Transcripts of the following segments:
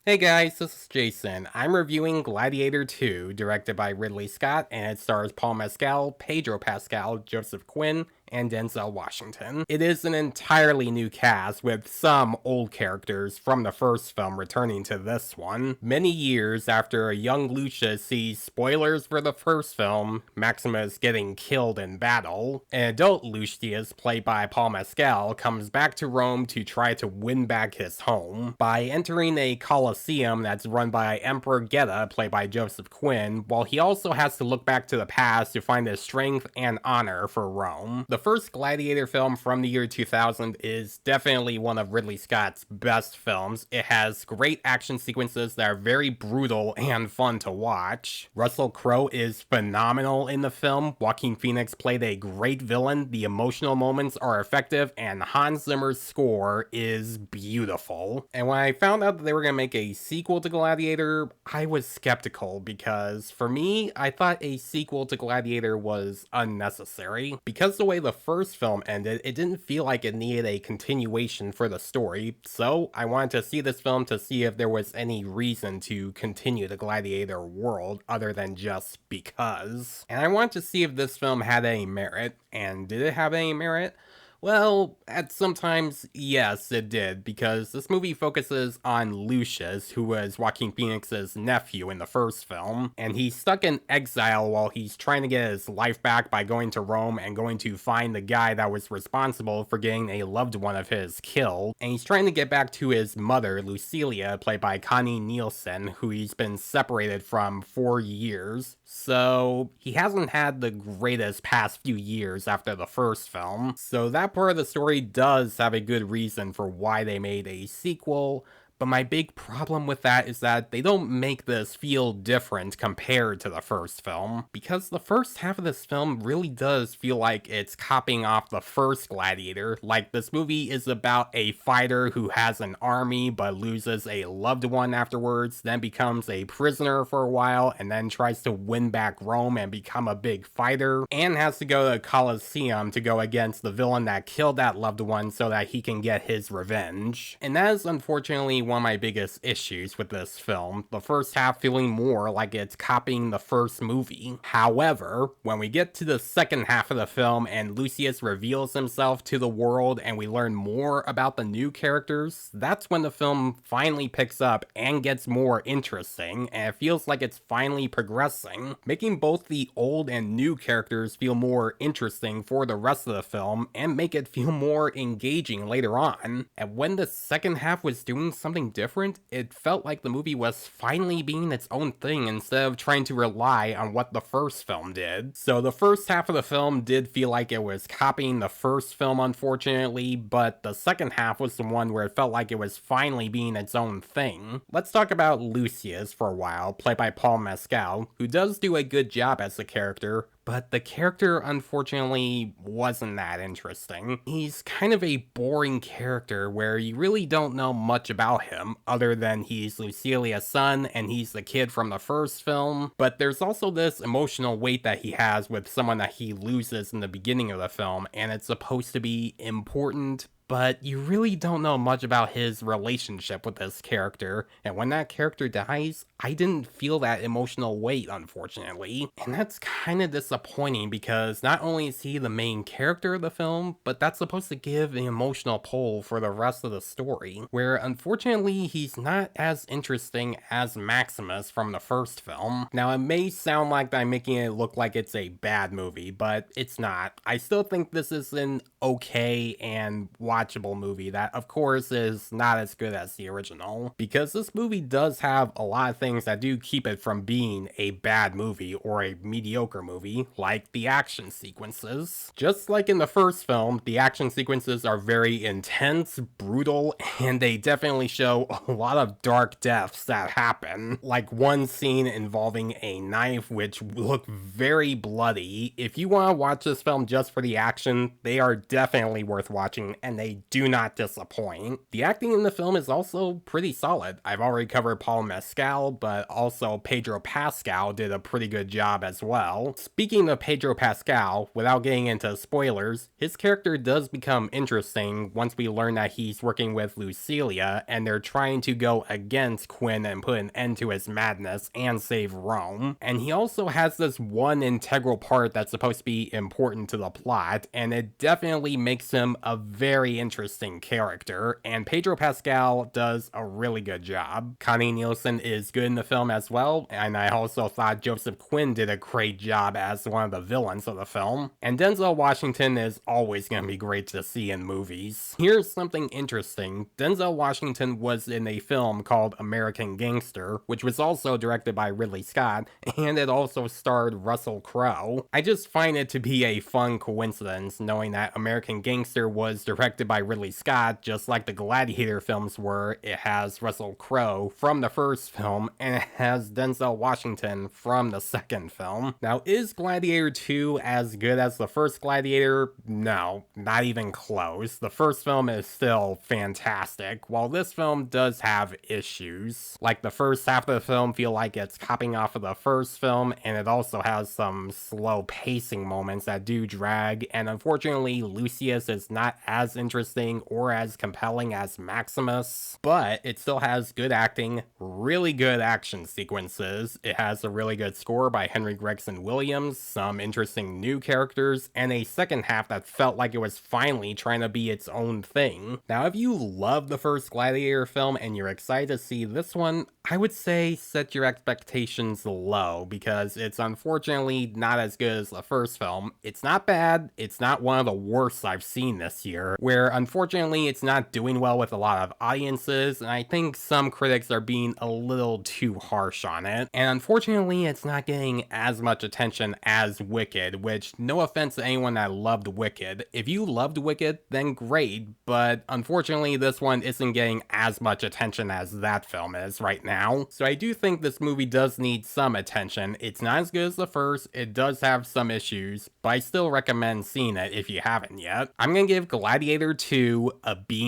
Hey guys, this is Jason. I'm reviewing Gladiator 2, directed by Ridley Scott, and it stars Paul Mescal, Pedro Pascal, Joseph Quinn, and Denzel Washington. It is an entirely new cast, with some old characters from the first film returning to this one. Many years after a young Lucius sees, spoilers for the first film, Maximus getting killed in battle, an adult Lucius, played by Paul Mescal, comes back to Rome to try to win back his home by entering a Colosseum that's run by Emperor Geta, played by Joseph Quinn, while he also has to look back to the past to find his strength and honor for Rome. The first Gladiator film from the year 2000 is definitely one of Ridley Scott's best films. It has great action sequences that are very brutal and fun to watch. Russell Crowe is phenomenal in the film. Joaquin Phoenix played a great villain. The emotional moments are effective, and Hans Zimmer's score is beautiful. And when I found out that they were going to make a sequel to Gladiator, I was skeptical because for me, I thought a sequel to Gladiator was unnecessary. Because the way the first film ended, it didn't feel like it needed a continuation for the story, so I wanted to see this film to see if there was any reason to continue the Gladiator world other than just because. And I wanted to see if this film had any merit, and did it have any merit? Well, at sometimes, yes, it did, because this movie focuses on Lucius, who was Joaquin Phoenix's nephew in the first film, and he's stuck in exile while he's trying to get his life back by going to Rome and going to find the guy that was responsible for getting a loved one of his killed, and he's trying to get back to his mother, Lucilia, played by Connie Neilsen, who he's been separated from for years. So, he hasn't had the greatest past few years after the first film, so that part of the story does have a good reason for why they made a sequel, but my big problem with that is that they don't make this feel different compared to the first film, because the first half of this film really does feel like it's copying off the first Gladiator. Like, this movie is about a fighter who has an army but loses a loved one afterwards, then becomes a prisoner for a while, and then tries to win back Rome and become a big fighter, and has to go to the Colosseum to go against the villain that killed that loved one so that he can get his revenge. And that is unfortunately one of my biggest issues with this film, the first half feeling more like it's copying the first movie. However, when we get to the second half of the film and Lucius reveals himself to the world and we learn more about the new characters, that's when the film finally picks up and gets more interesting, and it feels like it's finally progressing, making both the old and new characters feel more interesting for the rest of the film and make it feel more engaging later on. And when the second half was doing something different, it felt like the movie was finally being its own thing instead of trying to rely on what the first film did. So the first half of the film did feel like it was copying the first film, unfortunately, but the second half was the one where it felt like it was finally being its own thing. Let's talk about Lucius for a while, played by Paul Mescal, who does do a good job as a character, but the character unfortunately wasn't that interesting. He's kind of a boring character where you really don't know much about him other than he's Lucilia's son and he's the kid from the first film, but there's also this emotional weight that he has with someone that he loses in the beginning of the film, and it's supposed to be important, but you really don't know much about his relationship with this character, and when that character dies, I didn't feel that emotional weight, unfortunately. And that's kind of disappointing because not only is he the main character of the film, but that's supposed to give an emotional pull for the rest of the story, where unfortunately he's not as interesting as Maximus from the first film. Now, it may sound like I'm making it look like it's a bad movie, but it's not. I still think this is an okay and watchable movie that, of course, is not as good as the original, because this movie does have a lot of things that do keep it from being a bad movie or a mediocre movie, like the action sequences. Just like in the first film, the action sequences are very intense, brutal, and they definitely show a lot of dark deaths that happen, like one scene involving a knife which looked very bloody. If you want to watch this film just for the action, they are definitely worth watching, and they do not disappoint. The acting in the film is also pretty solid. I've already covered Paul Mescal, but also Pedro Pascal did a pretty good job as well. Speaking of Pedro Pascal, without getting into spoilers, his character does become interesting once we learn that he's working with Lucilia and they're trying to go against Quinn and put an end to his madness and save Rome. And he also has this one integral part that's supposed to be important to the plot, and it definitely makes him a very interesting character, and Pedro Pascal does a really good job. Connie Neilsen is good in the film as well, and I also thought Joseph Quinn did a great job as one of the villains of the film. And Denzel Washington is always going to be great to see in movies. Here's something interesting. Denzel Washington was in a film called American Gangster, which was also directed by Ridley Scott, and it also starred Russell Crowe. I just find it to be a fun coincidence knowing that American Gangster was directed by Ridley Scott, just like the Gladiator films were. It has Russell Crowe from the first film, and it has Denzel Washington from the second film. Now, is Gladiator 2 as good as the first Gladiator? No, not even close. The first film is still fantastic, while this film does have issues. Like, the first half of the film feel like it's copying off of the first film, and it also has some slow pacing moments that do drag, and unfortunately Lucius is not as interesting or as compelling as Maximus, but it still has good acting, really good action sequences. It has a really good score by Henry Gregson Williams, some interesting new characters, and a second half that felt like it was finally trying to be its own thing. Now, if you love the first Gladiator film and you're excited to see this one, I would say set your expectations low, because it's unfortunately not as good as the first film. It's not bad, it's not one of the worst I've seen this year, where unfortunately it's not doing well with a lot of audiences, and I think some critics are being a little too harsh on it. And unfortunately it's not getting as much attention as Wicked, which, no offense to anyone that loved Wicked. If you loved Wicked, then great, but unfortunately this one isn't getting as much attention as that film is right now. So I do think this movie does need some attention. It's not as good as the first, it does have some issues, but I still recommend seeing it if you haven't yet. I'm gonna give Gladiator 2 a B-.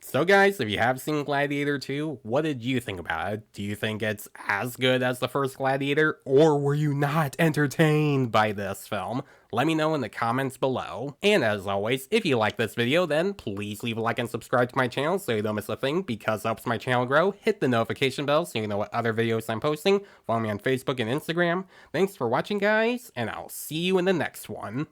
So guys, if you have seen Gladiator 2, what did you think about it? Do you think it's as good as the first Gladiator, or were you not entertained by this film? Let me know in the comments below. And as always, if you like this video, then please leave a like and subscribe to my channel so you don't miss a thing, because it helps my channel grow. Hit the notification bell so you know what other videos I'm posting. Follow me on Facebook and Instagram. Thanks for watching, guys, and I'll see you in the next one.